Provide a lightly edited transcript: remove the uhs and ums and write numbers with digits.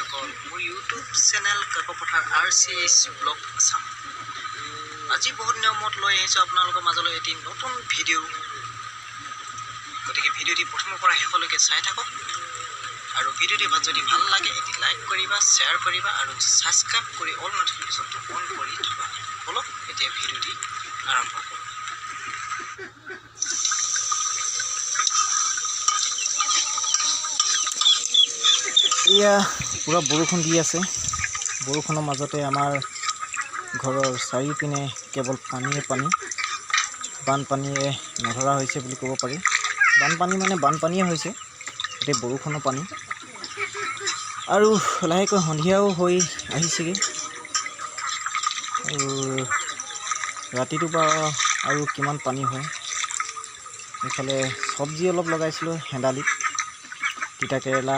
সকল মোৰ YouTube channel Kakopathar RCS blog Assam. আজি বহুত নিয়মত লৈ আহিছোঁ আপোনালোকৰ মাজলৈ এটি নতুন ভিডিঅ'। গতিকে ভিডিঅ'টি প্ৰথমৰ পৰা শেষলৈকে চাই থাকক আৰু ভিডিঅ'টি যদি ভাল লাগে এটি লাইক কৰিবা, শ্বেয়াৰ কৰিবা আৰু ছাবস্ক্ৰাইব কৰি অল নটিফিকেশ্যনটো অন কৰি থবা। বলক এতিয়া ভিডিঅ'টি আৰম্ভ কৰোঁ। এয়া পুৰা বৰষুণ দি আছে। বৰষুণৰ মাজতে আমাৰ ঘৰৰ চাৰিওপিনে কেৱল পানীয়ে পানী। বানপানীয়ে নধৰা হৈছে বুলি ক'ব পাৰি। বানপানী মানে বানপানীয়ে হৈছে, এতিয়া বৰষুণৰ পানী। আৰু লাহেকৈ সন্ধিয়াও হৈ আহিছেগৈ। আৰু ৰাতিটো পৰা আৰু কিমান পানী হয়। এইফালে চব্জি অলপ লগাইছিলোঁ হেন্দালিত, তিতা কেৰেলা,